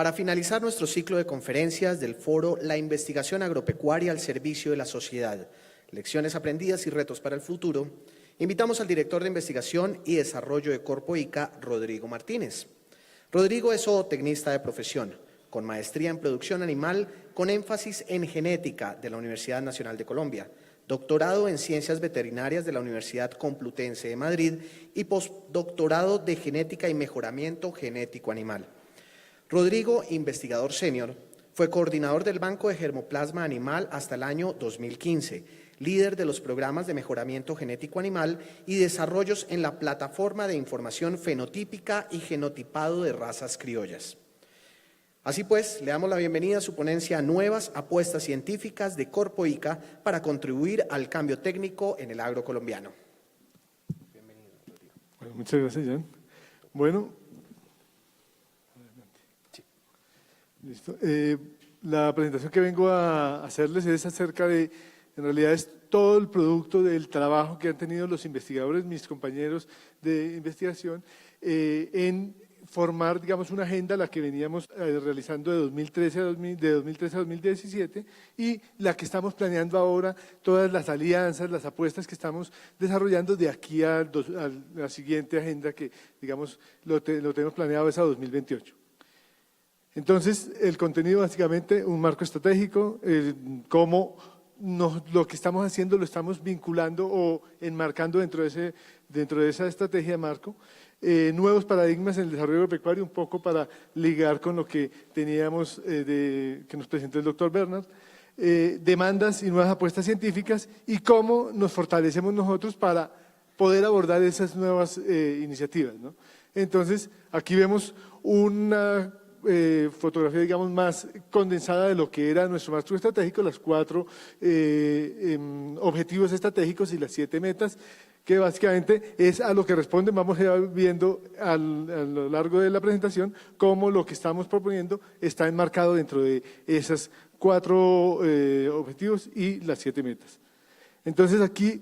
Para finalizar nuestro ciclo de conferencias del foro La investigación agropecuaria al servicio de la sociedad, lecciones aprendidas y retos para el futuro, invitamos al director de investigación y desarrollo de Corpo ICA, Rodrigo Martínez. Rodrigo es zootecnista de profesión, con maestría en producción animal, con énfasis en genética de la Universidad Nacional de Colombia, doctorado en Ciencias Veterinarias de la Universidad Complutense de Madrid y postdoctorado de Genética y Mejoramiento Genético Animal. Rodrigo, investigador senior, fue coordinador del Banco de Germoplasma Animal hasta el año 2015, líder de los programas de mejoramiento genético animal y desarrollos en la plataforma de información fenotípica y genotipado de razas criollas. Así pues, le damos la bienvenida a su ponencia Nuevas apuestas científicas de Corpo ICA para contribuir al cambio técnico en el agro colombiano. Bienvenido, Rodrigo. Bueno, muchas gracias, Jan. Bueno, sí. Listo. La presentación que vengo a hacerles es acerca de, en realidad es todo el producto del trabajo que han tenido los investigadores, mis compañeros de investigación, en formar, digamos, una agenda, la que veníamos realizando de 2013 a 2017 y la que estamos planeando ahora, todas las alianzas, las apuestas que estamos desarrollando de aquí a la siguiente agenda que, digamos, lo tenemos planeado es a 2028. Entonces, el contenido básicamente, un marco estratégico, cómo lo que estamos haciendo lo estamos vinculando o enmarcando dentro de esa estrategia de marco. Nuevos paradigmas en el desarrollo agropecuario, un poco para ligar con lo que teníamos que nos presentó el doctor Bernard, demandas y nuevas apuestas científicas y cómo nos fortalecemos nosotros para poder abordar esas nuevas iniciativas, ¿no? Entonces, aquí vemos una fotografía, digamos, más condensada de lo que era nuestro marco estratégico, los 4 objetivos estratégicos y las 7 metas, que básicamente es a lo que responden. Vamos a ir viendo a lo largo de la presentación cómo lo que estamos proponiendo está enmarcado dentro de esos 4 objetivos y las 7 metas. Entonces aquí,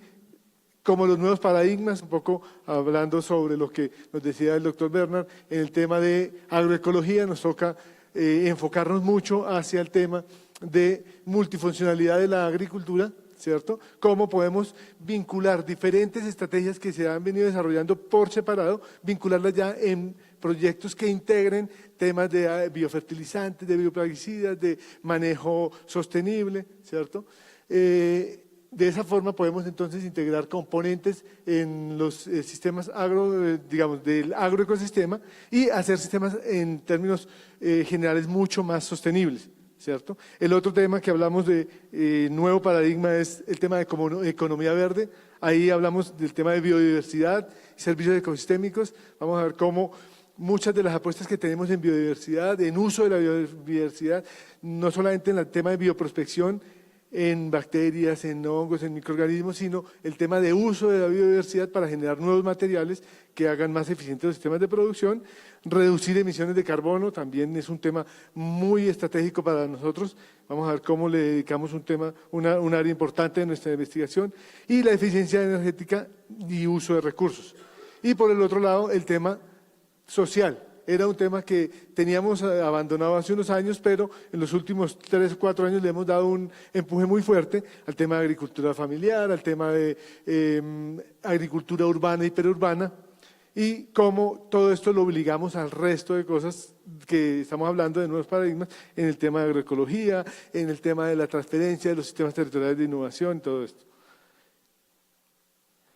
como los nuevos paradigmas, un poco hablando sobre lo que nos decía el doctor Bernard, en el tema de agroecología nos toca enfocarnos mucho hacia el tema de multifuncionalidad de la agricultura, ¿cierto? Cómo podemos vincular diferentes estrategias que se han venido desarrollando por separado, vincularlas ya en proyectos que integren temas de biofertilizantes, de bioplaguicidas, de manejo sostenible, ¿cierto? De esa forma podemos entonces integrar componentes en los sistemas digamos, del agroecosistema y hacer sistemas en términos generales mucho más sostenibles, ¿cierto? El otro tema que hablamos de nuevo paradigma es el tema de economía verde. Ahí hablamos del tema de biodiversidad y servicios ecosistémicos. Vamos a ver cómo muchas de las apuestas que tenemos en biodiversidad, en uso de la biodiversidad, no solamente en el tema de bioprospección, en bacterias, en hongos, en microorganismos, sino el tema de uso de la biodiversidad para generar nuevos materiales que hagan más eficientes los sistemas de producción. Reducir emisiones de carbono también es un tema muy estratégico para nosotros. Vamos a ver cómo le dedicamos un área importante de nuestra investigación. Y la eficiencia energética y uso de recursos. Y por el otro lado, el tema social. Era un tema que teníamos abandonado hace unos años, pero en los últimos 3 o 4 años le hemos dado un empuje muy fuerte al tema de agricultura familiar, al tema de agricultura urbana y perurbana, y cómo todo esto lo obligamos al resto de cosas que estamos hablando de nuevos paradigmas en el tema de agroecología, en el tema de la transferencia de los sistemas territoriales de innovación, todo esto.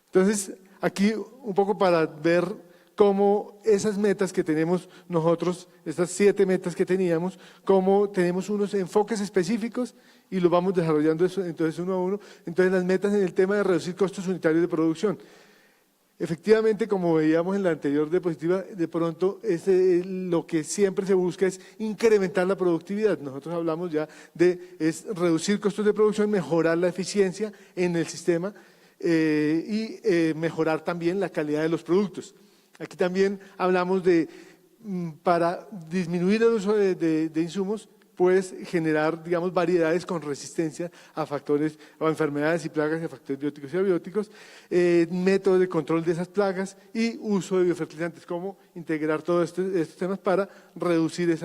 Entonces, aquí un poco para ver cómo esas metas que tenemos nosotros, estas 7 metas que teníamos, cómo tenemos unos enfoques específicos y los vamos desarrollando entonces uno a uno. Entonces las metas en el tema de reducir costos unitarios de producción. Efectivamente, como veíamos en la anterior diapositiva, de pronto lo que siempre se busca es incrementar la productividad. Nosotros hablamos ya de reducir costos de producción, mejorar la eficiencia en el sistema y mejorar también la calidad de los productos. Aquí también hablamos de, para disminuir el uso de insumos, pues generar, digamos, variedades con resistencia a factores o a enfermedades y plagas y a factores bióticos y abióticos, métodos de control de esas plagas y uso de biofertilizantes, cómo integrar todos estos temas para reducir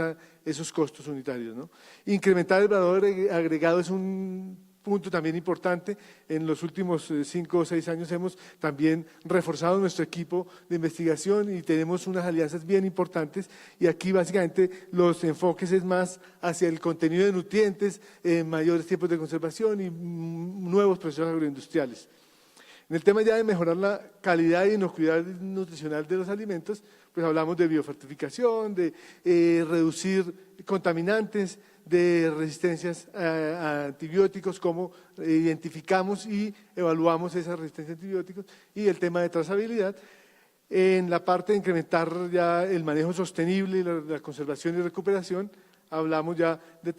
esos costos unitarios, ¿no? Incrementar el valor agregado es un punto también importante. En los últimos 5 o 6 años hemos también reforzado nuestro equipo de investigación y tenemos unas alianzas bien importantes, y aquí básicamente los enfoques es más hacia el contenido de nutrientes, mayores tiempos de conservación y nuevos procesos agroindustriales. En el tema ya de mejorar la calidad y inocuidad nutricional de los alimentos, pues hablamos de biofortificación, de reducir contaminantes, de resistencias a antibióticos, cómo identificamos y evaluamos esa resistencia a antibióticos, y el tema de trazabilidad. En la parte de incrementar ya el manejo sostenible y la conservación y recuperación, hablamos ya de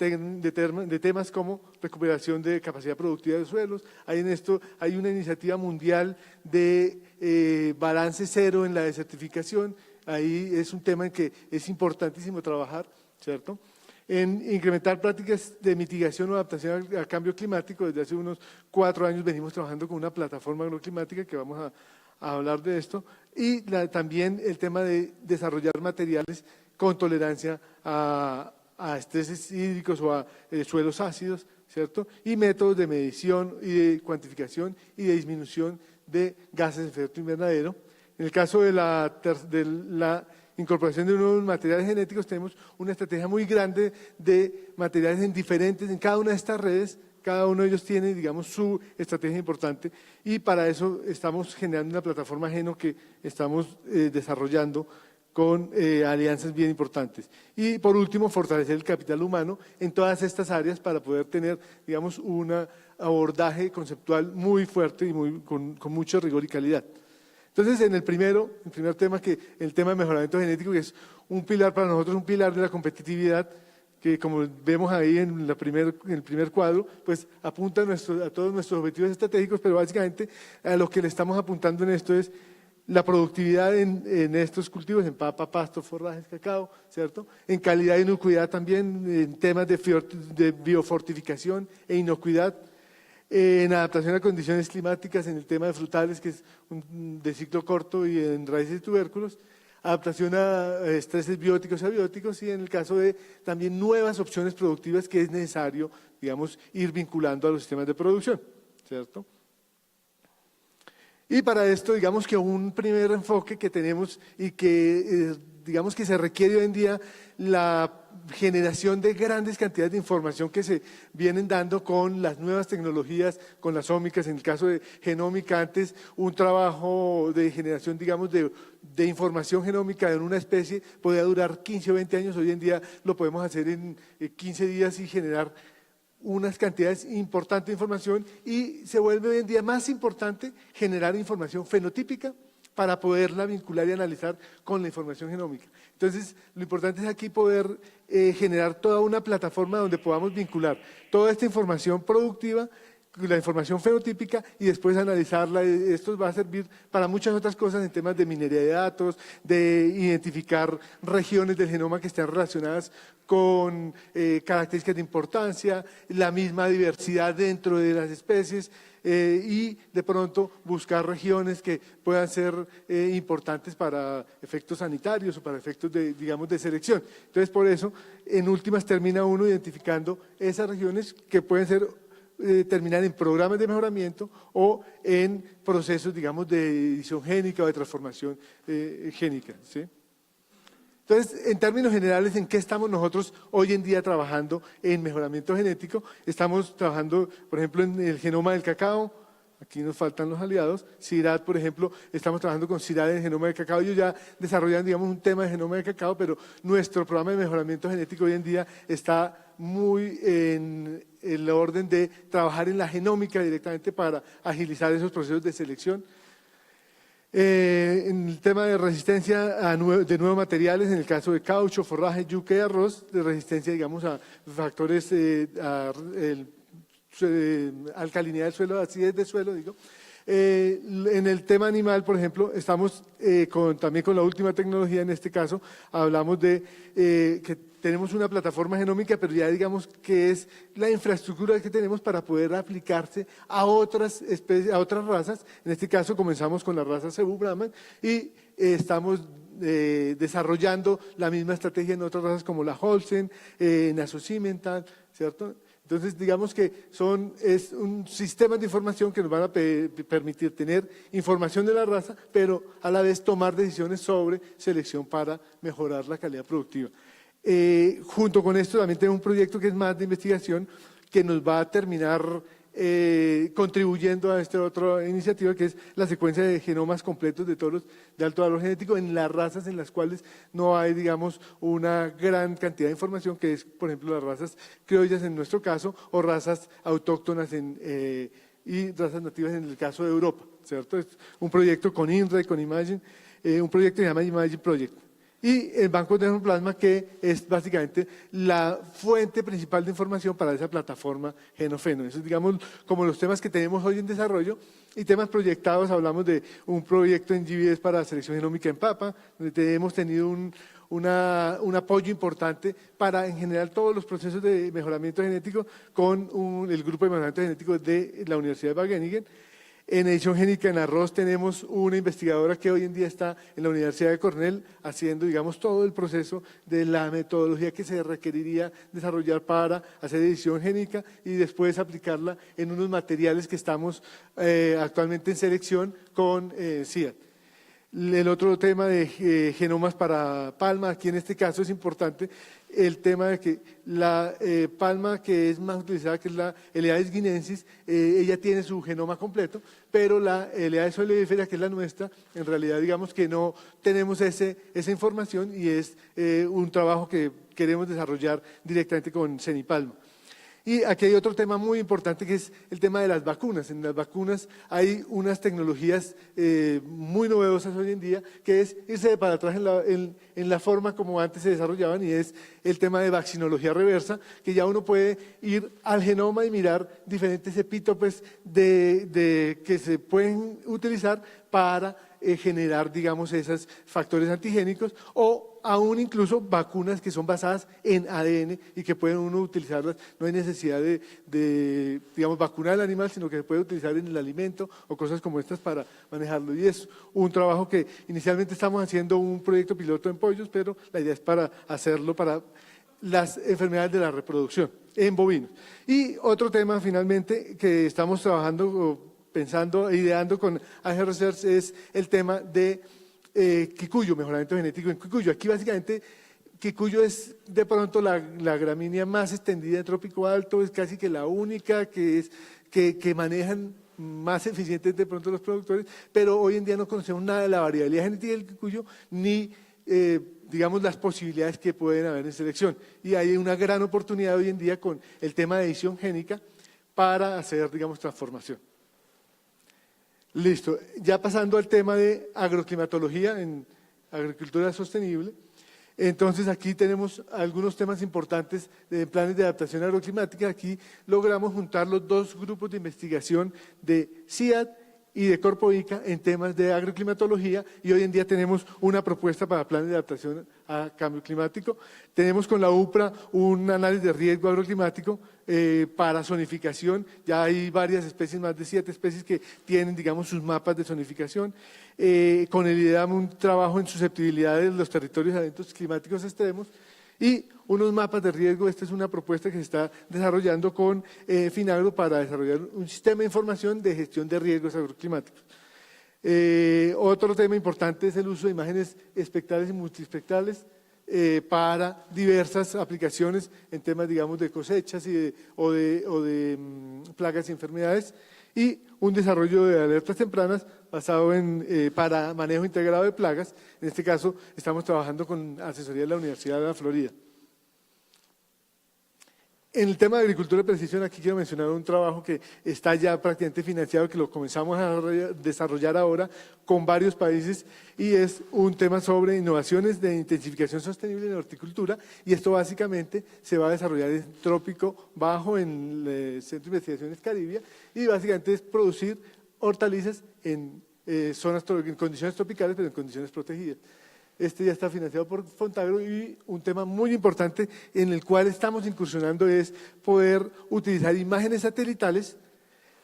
temas como recuperación de capacidad productiva de suelos. En esto hay una iniciativa mundial de balance cero en la desertificación. Ahí es un tema en que es importantísimo trabajar, ¿cierto? En incrementar prácticas de mitigación o adaptación al cambio climático. Desde hace unos 4 años venimos trabajando con una plataforma agroclimática que vamos a hablar de esto, y también el tema de desarrollar materiales con tolerancia a estreses hídricos o a suelos ácidos, ¿cierto? Y métodos de medición y de cuantificación y de disminución de gases de efecto invernadero. En el caso de la incorporación de nuevos materiales genéticos, tenemos una estrategia muy grande de materiales en cada una de estas redes. Cada uno de ellos tiene, digamos, su estrategia importante, y para eso estamos generando una plataforma Geno que estamos desarrollando con alianzas bien importantes. Y por último, fortalecer el capital humano en todas estas áreas para poder tener, digamos, un abordaje conceptual muy fuerte y con mucho rigor y calidad. Entonces, en el primer tema, el tema de mejoramiento genético, que es un pilar para nosotros, un pilar de la competitividad, que como vemos ahí en el primer cuadro, pues apunta a todos nuestros objetivos estratégicos, pero básicamente a lo que le estamos apuntando en esto es la productividad en estos cultivos, en papa, pasto, forrajes, cacao, ¿cierto? En calidad e inocuidad también, en temas de biofortificación e inocuidad, en adaptación a condiciones climáticas, en el tema de frutales, que es de ciclo corto, y en raíces y tubérculos, adaptación a estreses bióticos y abióticos, y en el caso de también nuevas opciones productivas que es necesario, digamos, ir vinculando a los sistemas de producción, ¿cierto? Y para esto, digamos que un primer enfoque que tenemos y que, digamos que se requiere hoy en día, la generación de grandes cantidades de información que se vienen dando con las nuevas tecnologías, con las ómicas. En el caso de genómica, antes un trabajo de generación, digamos, de información genómica en una especie podía durar 15 o 20 años, hoy en día lo podemos hacer en 15 días y generar unas cantidades importantes de información, y se vuelve hoy en día más importante generar información fenotípica para poderla vincular y analizar con la información genómica. Entonces, lo importante es aquí poder generar toda una plataforma donde podamos vincular toda esta información productiva, la información fenotípica, y después analizarla. Esto va a servir para muchas otras cosas en temas de minería de datos, de identificar regiones del genoma que estén relacionadas con características de importancia, la misma diversidad dentro de las especies, y de pronto buscar regiones que puedan ser importantes para efectos sanitarios o para efectos digamos, de selección. Entonces, por eso, en últimas, termina uno identificando esas regiones que pueden ser terminar en programas de mejoramiento o en procesos, digamos, de edición génica o de transformación génica, ¿sí? Entonces, en términos generales, ¿en qué estamos nosotros hoy en día trabajando en mejoramiento genético? Estamos trabajando, por ejemplo, en el genoma del cacao. Aquí nos faltan los aliados. CIRAD, por ejemplo, estamos trabajando con CIRAD en el genoma del cacao. Ellos ya desarrollan, digamos, un tema de genoma del cacao, pero nuestro programa de mejoramiento genético hoy en día está muy en el orden de trabajar en la genómica directamente para agilizar esos procesos de selección. En el tema de resistencia de nuevos materiales, en el caso de caucho, forraje, yuca y arroz, de resistencia, digamos, a factores, alcalinidad del suelo, acidez del suelo, digo. En el tema animal, por ejemplo, estamos también con la última tecnología. En este caso hablamos de que tenemos una plataforma genómica, pero ya digamos que es la infraestructura que tenemos para poder aplicarse a otras especies, a otras razas. En este caso comenzamos con la raza Cebú Brahman y estamos desarrollando la misma estrategia en otras razas como la Holstein, Naso Simmental, ¿cierto? Entonces, digamos que es un sistema de información que nos van a permitir tener información de la raza, pero a la vez tomar decisiones sobre selección para mejorar la calidad productiva. Junto con esto también tenemos un proyecto que es más de investigación que nos va a terminar contribuyendo a esta otra iniciativa, que es la secuencia de genomas completos de toros de alto valor genético en las razas en las cuales no hay, digamos, una gran cantidad de información, que es, por ejemplo, las razas criollas en nuestro caso, o razas autóctonas y razas nativas en el caso de Europa, ¿cierto? Es un proyecto con INRA y con Imagine, un proyecto que se llama Imagine Project. Y el banco de genoplasma, que es básicamente la fuente principal de información para esa plataforma Genofeno. Eso es, digamos, como los temas que tenemos hoy en desarrollo. Y temas proyectados, hablamos de un proyecto en GBS para selección genómica en papa, donde hemos tenido un apoyo importante para, en general, todos los procesos de mejoramiento genético con el grupo de mejoramiento genético de la Universidad de Wageningen. En edición génica en arroz tenemos una investigadora que hoy en día está en la Universidad de Cornell haciendo, digamos, todo el proceso de la metodología que se requeriría desarrollar para hacer edición génica y después aplicarla en unos materiales que estamos actualmente en selección con CIAT. El otro tema de genomas para palma, aquí en este caso es importante el tema de que la palma que es más utilizada, que es la Eleades guinensis, ella tiene su genoma completo, pero la Eleades oleifera, que es la nuestra, en realidad digamos que no tenemos esa información y es un trabajo que queremos desarrollar directamente con Cenipalma. Y aquí hay otro tema muy importante, que es el tema de las vacunas. En las vacunas hay unas tecnologías muy novedosas hoy en día, que es irse para atrás en la forma como antes se desarrollaban, y es el tema de vaccinología reversa, que ya uno puede ir al genoma y mirar diferentes epítopes que se pueden utilizar para generar, digamos, esos factores antigénicos, o aún incluso vacunas que son basadas en ADN y que pueden uno utilizarlas. No hay necesidad de digamos, vacunar al animal, sino que se puede utilizar en el alimento o cosas como estas para manejarlo. Y es un trabajo que inicialmente estamos haciendo un proyecto piloto en pollos, pero la idea es para hacerlo para las enfermedades de la reproducción en bovinos. Y otro tema finalmente que estamos trabajando, pensando, ideando con Ángel Research, es el tema de Kikuyu, mejoramiento genético en Kikuyu. Aquí básicamente Kikuyu es de pronto la gramínea más extendida en trópico alto, es casi que la única que manejan más eficientes de pronto los productores, pero hoy en día no conocemos nada de la variabilidad genética del Kikuyu, ni digamos las posibilidades que pueden haber en selección. Y hay una gran oportunidad hoy en día con el tema de edición génica para hacer, digamos, transformación. Listo, ya pasando al tema de agroclimatología en agricultura sostenible. Entonces aquí tenemos algunos temas importantes de planes de adaptación agroclimática. Aquí logramos juntar los dos grupos de investigación de CIAT y de Corpoica en temas de agroclimatología, y hoy en día tenemos una propuesta para planes de adaptación a cambio climático. Tenemos con la UPRA un análisis de riesgo agroclimático para zonificación. Ya hay varias especies, más de 7 especies que tienen, digamos, sus mapas de zonificación. Con el IDEAM un trabajo en susceptibilidad de los territorios a eventos climáticos extremos y unos mapas de riesgo. Esta es una propuesta que se está desarrollando con Finagro para desarrollar un sistema de información de gestión de riesgos agroclimáticos. Otro tema importante es el uso de imágenes espectrales y multiespectrales para diversas aplicaciones en temas, digamos, de cosechas o de plagas y enfermedades, y un desarrollo de alertas tempranas basado para manejo integrado de plagas. En este caso estamos trabajando con asesoría de la Universidad de la Florida. En el tema de agricultura de precisión, aquí quiero mencionar un trabajo que está ya prácticamente financiado, que lo comenzamos a desarrollar ahora con varios países, y es un tema sobre innovaciones de intensificación sostenible en la horticultura, y esto básicamente se va a desarrollar en trópico bajo, en el Centro de Investigaciones Caribia, y básicamente es producir hortalizas en condiciones tropicales, pero en condiciones protegidas. este ya está financiado por Fontagro, y un tema muy importante en el cual estamos incursionando es poder utilizar imágenes satelitales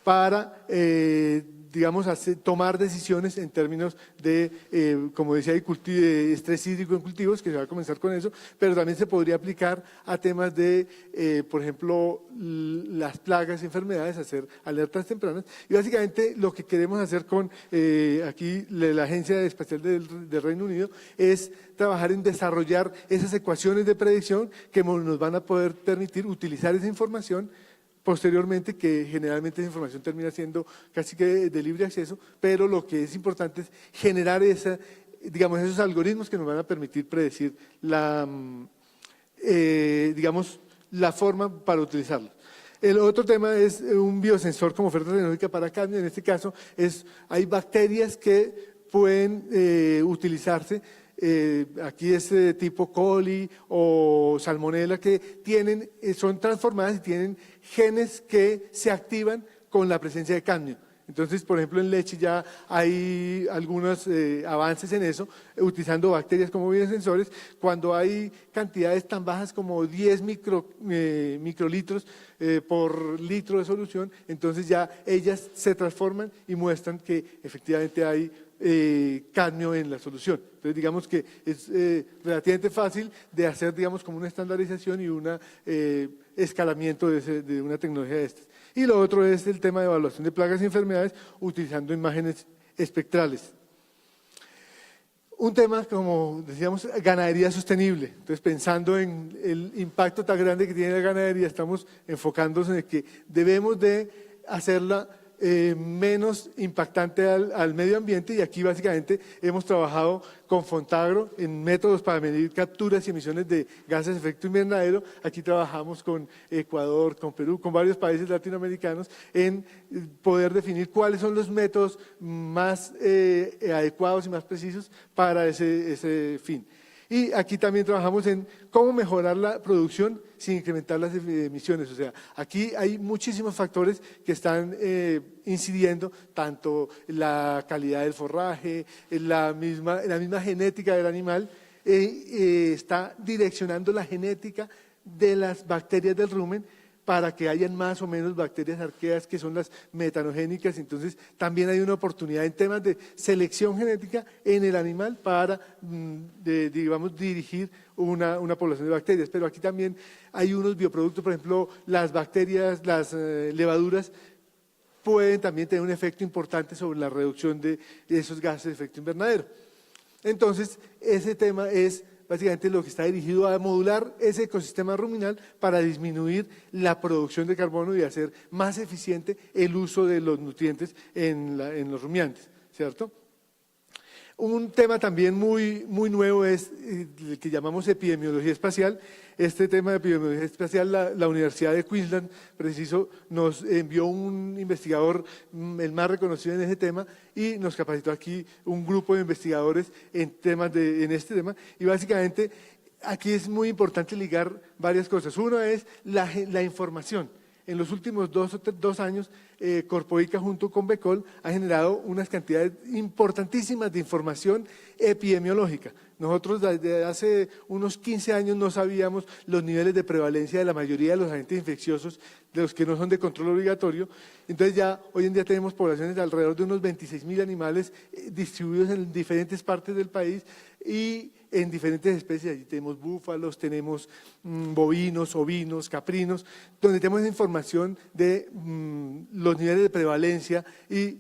para, digamos, tomar decisiones en términos de, como decía, de estrés hídrico en cultivos, que se va a comenzar con eso, pero también se podría aplicar a temas de, por ejemplo, las plagas y enfermedades, hacer alertas tempranas. Y básicamente lo que queremos hacer con aquí la Agencia Espacial del Reino Unido es trabajar en desarrollar esas ecuaciones de predicción que nos van a poder permitir utilizar esa información posteriormente, que generalmente esa información termina siendo casi que de libre acceso, pero lo que es importante es generar digamos, esos algoritmos que nos van a permitir predecir digamos, la forma para utilizarlos. El otro tema es un biosensor como oferta tecnológica para cadmio. En este caso hay bacterias que pueden utilizarse. Aquí es tipo coli o salmonella, que son transformadas y tienen genes que se activan con la presencia de cadmio. Entonces, por ejemplo, en leche ya hay algunos avances en eso, utilizando bacterias como biosensores. Cuando hay cantidades tan bajas como 10 microlitros por litro de solución, entonces ya ellas se transforman y muestran que efectivamente hay cadmio en la solución. Entonces, digamos que es relativamente fácil de hacer, digamos, como una estandarización y un escalamiento de una tecnología de estas. Y lo otro es el tema de evaluación de plagas y enfermedades utilizando imágenes espectrales. Un tema, como decíamos, ganadería sostenible. Entonces, pensando en el impacto tan grande que tiene la ganadería, estamos enfocándonos en el que debemos de hacerla menos impactante al medio ambiente, y aquí básicamente hemos trabajado con Fontagro en métodos para medir capturas y emisiones de gases de efecto invernadero. Aquí trabajamos con Ecuador, con Perú, con varios países latinoamericanos en poder definir cuáles son los métodos más adecuados y más precisos para ese fin. Y aquí también trabajamos en cómo mejorar la producción sin incrementar las emisiones. O sea, aquí hay muchísimos factores que están incidiendo, tanto la calidad del forraje, la misma genética del animal, está direccionando la genética de las bacterias del rumen para que hayan más o menos bacterias arqueas, que son las metanogénicas. Entonces, también hay una oportunidad en temas de selección genética en el animal para, digamos, dirigir una población de bacterias. Pero aquí también hay unos bioproductos, por ejemplo, las bacterias, las levaduras, pueden también tener un efecto importante sobre la reducción de esos gases de efecto invernadero. Entonces, ese tema es básicamente lo que está dirigido a modular ese ecosistema ruminal para disminuir la producción de carbono y hacer más eficiente el uso de los nutrientes en los rumiantes, ¿cierto? Un tema también muy nuevo es el que llamamos epidemiología espacial. Este tema de epidemiología espacial, la Universidad de Queensland, preciso, nos envió un investigador, el más reconocido en ese tema, y nos capacitó aquí un grupo de investigadores en este tema. Y básicamente aquí es muy importante ligar varias cosas. Uno es la información. En los últimos 2 años, Corpoica junto con Becol ha generado unas cantidades importantísimas de información epidemiológica. Nosotros desde hace unos 15 años no sabíamos los niveles de prevalencia de la mayoría de los agentes infecciosos, de los que no son de control obligatorio. Entonces ya hoy en día tenemos poblaciones de alrededor de unos 26.000 animales distribuidos en diferentes partes del país y en diferentes especies. Allí tenemos búfalos, tenemos bovinos, ovinos, caprinos, donde tenemos información de los niveles de prevalencia, y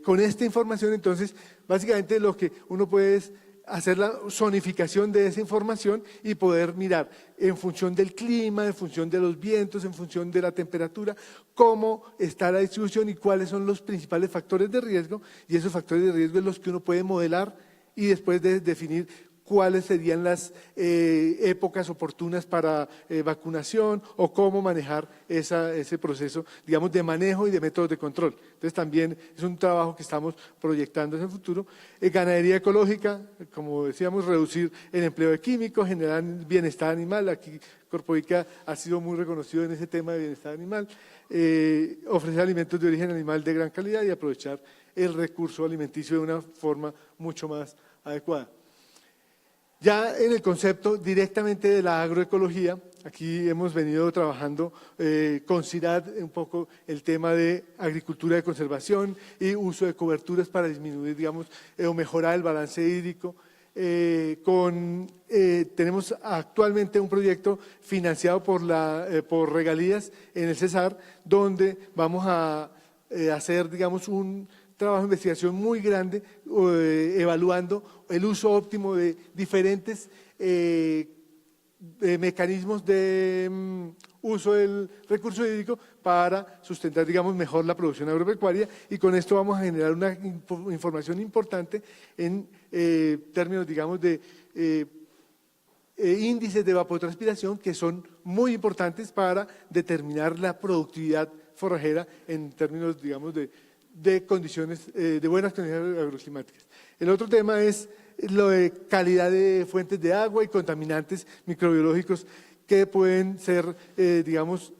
con esta información entonces básicamente lo que uno puede es hacer la zonificación de esa información y poder mirar en función del clima, en función de los vientos, en función de la temperatura, cómo está la distribución y cuáles son los principales factores de riesgo, y esos factores de riesgo es los que uno puede modelar y después de definir cuáles serían las épocas oportunas para vacunación o cómo manejar ese proceso, digamos, de manejo y de métodos de control. Entonces también es un trabajo que estamos proyectando hacia el futuro. Ganadería ecológica, como decíamos, reducir el empleo de químicos, generar bienestar animal. Aquí Corpoica ha sido muy reconocido en ese tema de bienestar animal. Ofrecer alimentos de origen animal de gran calidad y aprovechar el recurso alimenticio de una forma mucho más adecuada. Ya en el concepto directamente de la agroecología, aquí hemos venido trabajando con CIRAD un poco el tema de agricultura de conservación y uso de coberturas para disminuir, digamos, o mejorar el balance hídrico. Tenemos actualmente un proyecto financiado por regalías en el CESAR, donde vamos a hacer, digamos, un trabajo de investigación muy grande, evaluando el uso óptimo de diferentes mecanismos de uso del recurso hídrico para sustentar, digamos, mejor la producción agropecuaria, y con esto vamos a generar una información importante en términos, digamos, de índices de evapotranspiración que son muy importantes para determinar la productividad forrajera en términos, digamos, de condiciones, de buenas condiciones agroclimáticas. El otro tema es lo de calidad de fuentes de agua y contaminantes microbiológicos que pueden ser, digamos,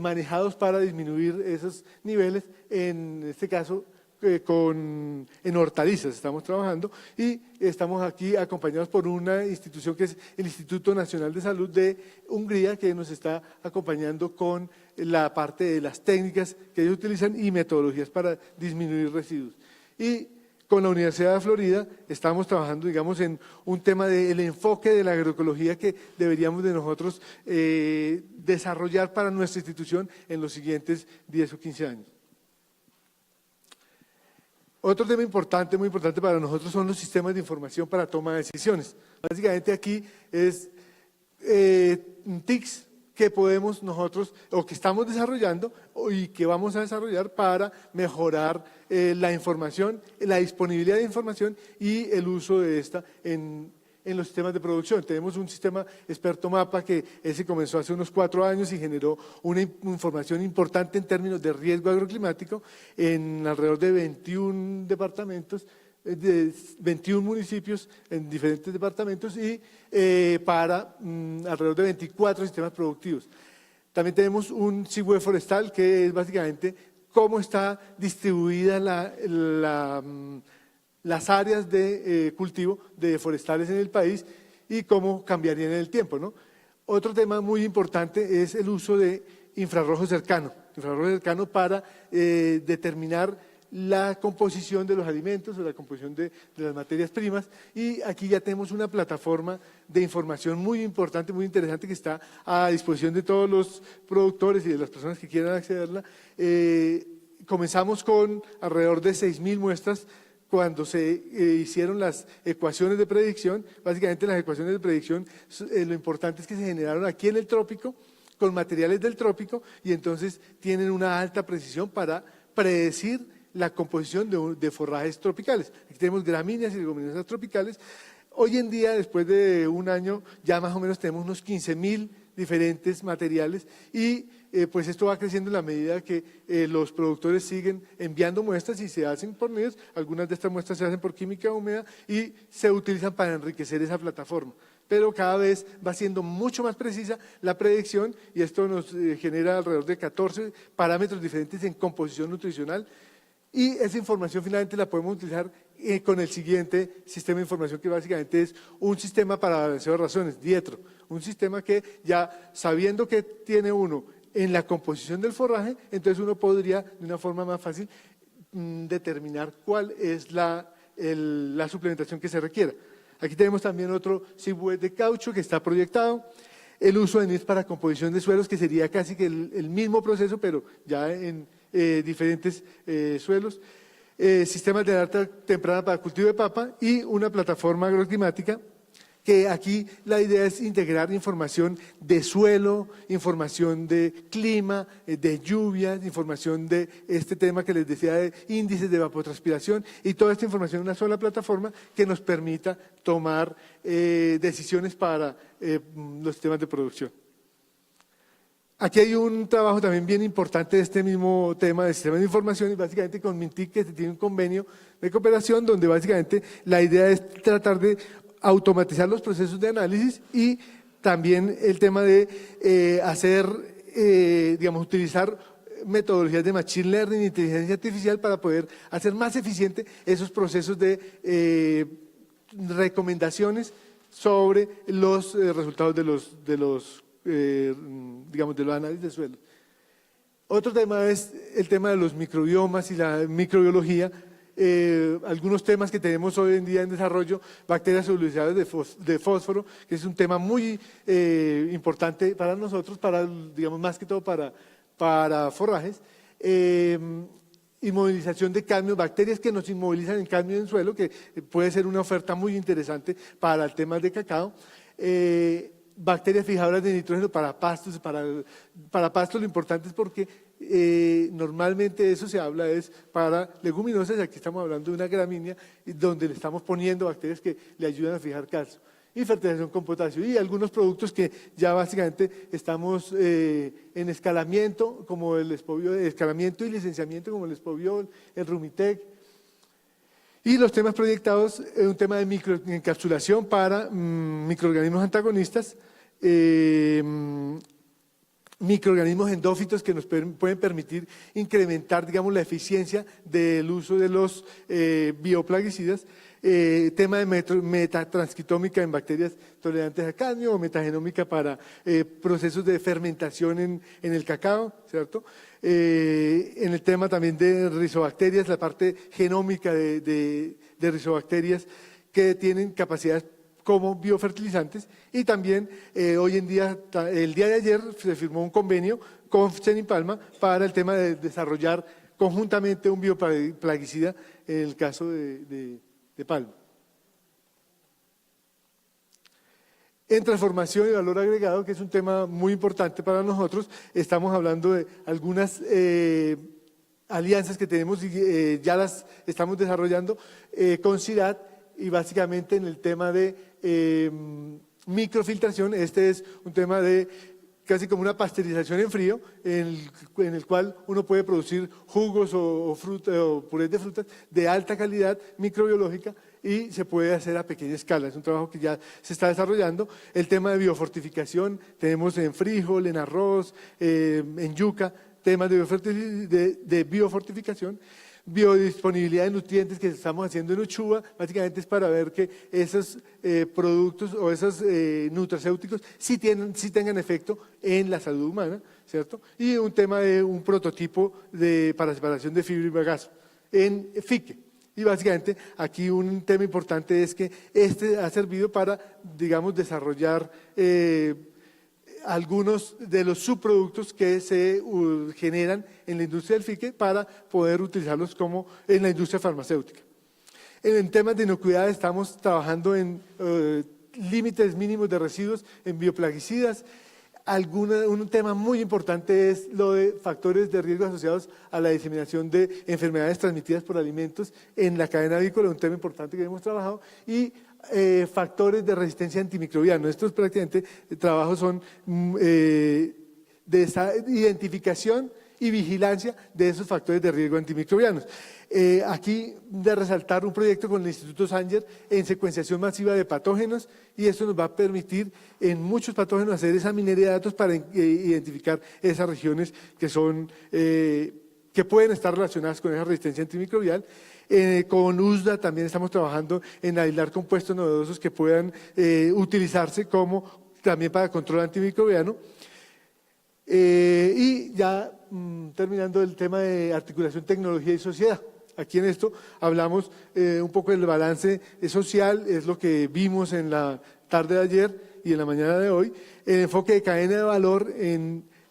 manejados para disminuir esos niveles, en este caso en hortalizas estamos trabajando, y estamos aquí acompañados por una institución que es el Instituto Nacional de Salud de Hungría, que nos está acompañando con la parte de las técnicas que ellos utilizan y metodologías para disminuir residuos. Y con la Universidad de Florida estamos trabajando, digamos, en un tema del enfoque de la agroecología que deberíamos de nosotros desarrollar para nuestra institución en los siguientes 10 o 15 años. Otro tema importante, muy importante para nosotros, son los sistemas de información para toma de decisiones. Básicamente aquí es TICs que podemos nosotros, o que estamos desarrollando y que vamos a desarrollar para mejorar la información, la disponibilidad de información y el uso de esta en los sistemas de producción. Tenemos un sistema experto mapa que ese comenzó hace unos 4 años y generó una información importante en términos de riesgo agroclimático en alrededor de 21 departamentos, de 21 municipios en diferentes departamentos y para alrededor de 24 sistemas productivos. También tenemos un SIGWE forestal, que es básicamente cómo está distribuida las áreas de cultivo de forestales en el país y cómo cambiarían en el tiempo, ¿no? Otro tema muy importante es el uso de infrarrojo cercano para determinar la composición de los alimentos o la composición de las materias primas, y aquí ya tenemos una plataforma de información muy importante, muy interesante, que está a disposición de todos los productores y de las personas que quieran accederla. Comenzamos con alrededor de 6.000 muestras cuando se hicieron las ecuaciones de predicción. Básicamente las ecuaciones de predicción, lo importante es que se generaron aquí en el trópico, con materiales del trópico, y entonces tienen una alta precisión para predecir la composición de forrajes tropicales. Aquí tenemos gramíneas y leguminosas tropicales. Hoy en día, después de un año, ya más o menos tenemos unos 15.000 diferentes materiales, y pues esto va creciendo en la medida que los productores siguen enviando muestras y se hacen por medios. Algunas de estas muestras se hacen por química húmeda y se utilizan para enriquecer esa plataforma. Pero cada vez va siendo mucho más precisa la predicción, y esto nos genera alrededor de 14 parámetros diferentes en composición nutricional, y esa información finalmente la podemos utilizar con el siguiente sistema de información, que básicamente es un sistema para balanceo de razones, Dietro, un sistema que ya sabiendo que tiene uno en la composición del forraje, entonces uno podría de una forma más fácil determinar cuál es la suplementación que se requiera. Aquí tenemos también otro SIGWE de caucho que está proyectado. El uso de NIS para composición de suelos, que sería casi que el mismo proceso, pero ya en diferentes suelos. Sistemas de alerta temprana para cultivo de papa y una plataforma agroclimática, que aquí la idea es integrar información de suelo, información de clima, de lluvias, información de este tema que les decía de índices de evapotranspiración, y toda esta información en una sola plataforma que nos permita tomar decisiones para los sistemas de producción. Aquí hay un trabajo también bien importante de este mismo tema de sistemas de información, y básicamente con Mintic, que tiene un convenio de cooperación donde básicamente la idea es tratar de automatizar los procesos de análisis, y también el tema de utilizar metodologías de machine learning e inteligencia artificial para poder hacer más eficiente esos procesos de recomendaciones sobre los resultados de los análisis de suelo. Otro tema es el tema de los microbiomas y la microbiología. Algunos temas que tenemos hoy en día en desarrollo, bacterias solubilizadas de fósforo, que es un tema muy importante para nosotros, más que todo para forrajes. Inmovilización de cadmio, bacterias que nos inmovilizan en cadmio en suelo, que puede ser una oferta muy interesante para el tema de cacao. Bacterias fijadoras de nitrógeno para pastos. Para pastos lo importante es porque normalmente eso se habla es para leguminosas, aquí estamos hablando de una gramínea donde le estamos poniendo bacterias que le ayudan a fijar calcio. Y fertilización con potasio y algunos productos que ya básicamente estamos en escalamiento, como el escalamiento y licenciamiento, como el espobiol, el rumitec. Y los temas proyectados, un tema de microencapsulación para microorganismos antagonistas, microorganismos endófitos que nos pueden permitir incrementar, digamos, la eficiencia del uso de los bioplaguicidas. Tema de metatranscriptómica en bacterias tolerantes a cadmio o metagenómica para procesos de fermentación en el cacao, ¿cierto? En el tema también de rizobacterias, la parte genómica de rizobacterias que tienen capacidades como biofertilizantes y también hoy en día, el día de ayer se firmó un convenio con Senipalma para el tema de desarrollar conjuntamente un bioplaguicida en el caso de palma. En transformación y valor agregado, que es un tema muy importante para nosotros, estamos hablando de algunas alianzas que tenemos y ya las estamos desarrollando con CIDAD y básicamente en el tema de microfiltración. Este es un tema de casi como una pasteurización en frío, en el cual uno puede producir jugos o purés de frutas de alta calidad microbiológica y se puede hacer a pequeña escala. Es un trabajo que ya se está desarrollando. El tema de biofortificación, tenemos en frijol, en arroz, en yuca, temas de biofortificación. Biodisponibilidad de nutrientes que estamos haciendo en Uchuva, básicamente es para ver que esos productos o esos nutracéuticos sí tengan efecto en la salud humana, ¿cierto? Y un tema de un prototipo para separación de fibra y bagazo en FIQUE. Y básicamente aquí un tema importante es que este ha servido para, digamos, desarrollar algunos de los subproductos que se generan en la industria del FIQUE para poder utilizarlos como en la industria farmacéutica. En temas de inocuidad estamos trabajando en límites mínimos de residuos en bioplaguicidas. Un tema muy importante es lo de factores de riesgo asociados a la diseminación de enfermedades transmitidas por alimentos en la cadena avícola, un tema importante que hemos trabajado, y factores de resistencia antimicrobiana. Estos prácticamente trabajos son de esa identificación y vigilancia de esos factores de riesgo antimicrobianos. Aquí de resaltar un proyecto con el Instituto Sanger en secuenciación masiva de patógenos y esto nos va a permitir en muchos patógenos hacer esa minería de datos para identificar esas regiones que pueden estar relacionadas con esa resistencia antimicrobial. Con USDA también estamos trabajando en aislar compuestos novedosos que puedan utilizarse también para control antimicrobiano. Y ya terminando el tema de articulación, tecnología y sociedad. Aquí en esto hablamos un poco del balance social, es lo que vimos en la tarde de ayer y en la mañana de hoy. El enfoque de cadena de valor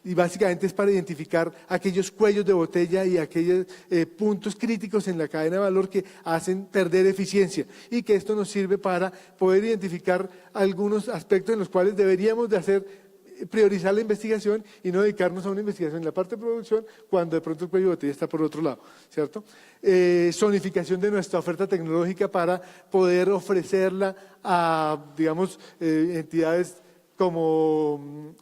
y básicamente es para identificar aquellos cuellos de botella y aquellos puntos críticos en la cadena de valor que hacen perder eficiencia y que esto nos sirve para poder identificar algunos aspectos en los cuales deberíamos de priorizar la investigación y no dedicarnos a una investigación en la parte de producción cuando de pronto el cuello de botella está por otro lado, ¿cierto? Zonificación de nuestra oferta tecnológica para poder ofrecerla a, digamos, entidades como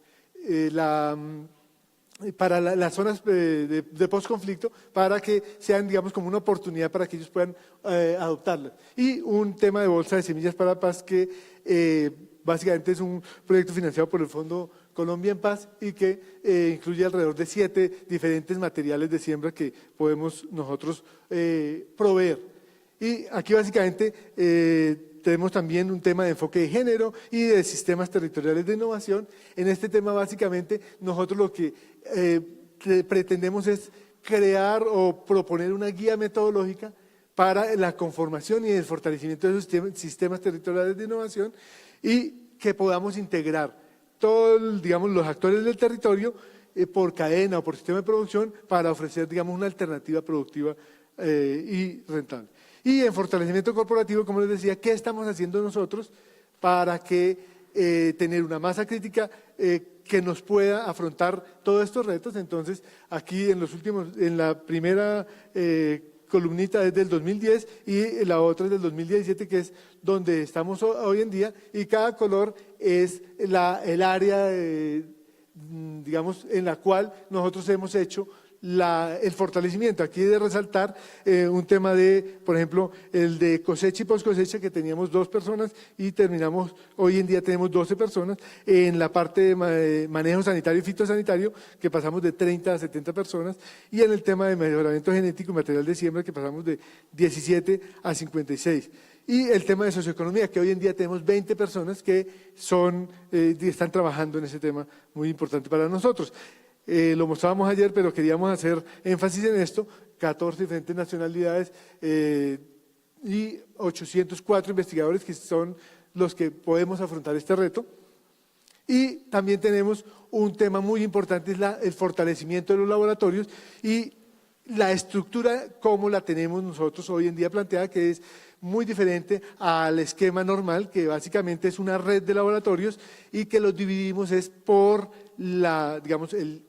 para las zonas de postconflicto, para que sean, digamos, como una oportunidad para que ellos puedan adoptarla. Y un tema de bolsa de semillas para paz que básicamente es un proyecto financiado por el Fondo Colombia en Paz y que incluye alrededor de 7 diferentes materiales de siembra que podemos nosotros proveer. Y aquí básicamente tenemos también un tema de enfoque de género y de sistemas territoriales de innovación. En este tema básicamente nosotros lo que pretendemos es crear o proponer una guía metodológica para la conformación y el fortalecimiento de esos sistemas territoriales de innovación y que podamos integrar todos, digamos, los actores del territorio por cadena o por sistema de producción para ofrecer, digamos, una alternativa productiva y rentable. Y en fortalecimiento corporativo, como les decía, ¿qué estamos haciendo nosotros para que tener una masa crítica que nos pueda afrontar todos estos retos? Entonces, aquí en la primera columnita es del 2010 y la otra es del 2017, que es donde estamos hoy en día, y cada color es el área, digamos, en la cual nosotros hemos hecho el fortalecimiento. Aquí de resaltar un tema de, por ejemplo, el de cosecha y post cosecha, que teníamos 2 personas y terminamos, hoy en día tenemos 12 personas. En la parte de manejo sanitario y fitosanitario, que pasamos de 30 a 70 personas. Y en el tema de mejoramiento genético y material de siembra, que pasamos de 17 a 56. Y el tema de socioeconomía, que hoy en día tenemos 20 personas que están trabajando en ese tema muy importante para nosotros. Lo mostrábamos ayer, pero queríamos hacer énfasis en esto: 14 diferentes nacionalidades y 804 investigadores que son los que podemos afrontar este reto. Y también tenemos un tema muy importante, es el fortalecimiento de los laboratorios y la estructura como la tenemos nosotros hoy en día planteada, que es muy diferente al esquema normal, que básicamente es una red de laboratorios y que los dividimos es por digamos, el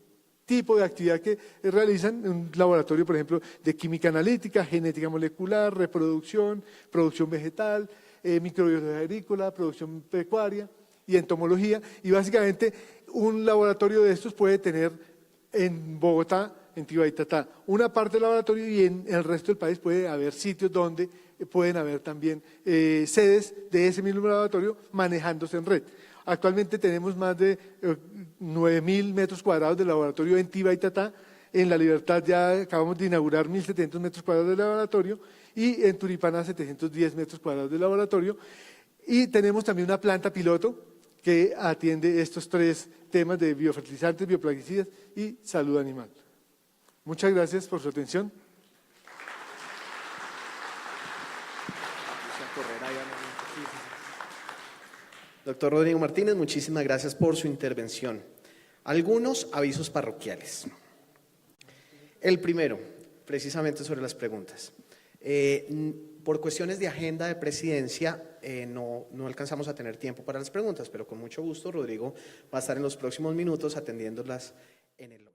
tipo de actividad que realizan. Un laboratorio, por ejemplo, de química analítica, genética molecular, reproducción, producción vegetal, microbiología agrícola, producción pecuaria y entomología. Y básicamente un laboratorio de estos puede tener en Bogotá, en Tibaitatá, una parte del laboratorio, y en el resto del país puede haber sitios donde pueden haber también sedes de ese mismo laboratorio manejándose en red. Actualmente tenemos más de 9.000 metros cuadrados de laboratorio en Tibaitatá. En La Libertad ya acabamos de inaugurar 1.700 metros cuadrados de laboratorio y en Turipaná 710 metros cuadrados de laboratorio. Y tenemos también una planta piloto que atiende estos 3 temas de biofertilizantes, bioplaguicidas y salud animal. Muchas gracias por su atención. Doctor Rodrigo Martínez, muchísimas gracias por su intervención. Algunos avisos parroquiales. El primero, precisamente sobre las preguntas. Por cuestiones de agenda de presidencia, no alcanzamos a tener tiempo para las preguntas, pero con mucho gusto Rodrigo va a estar en los próximos minutos atendiéndolas en el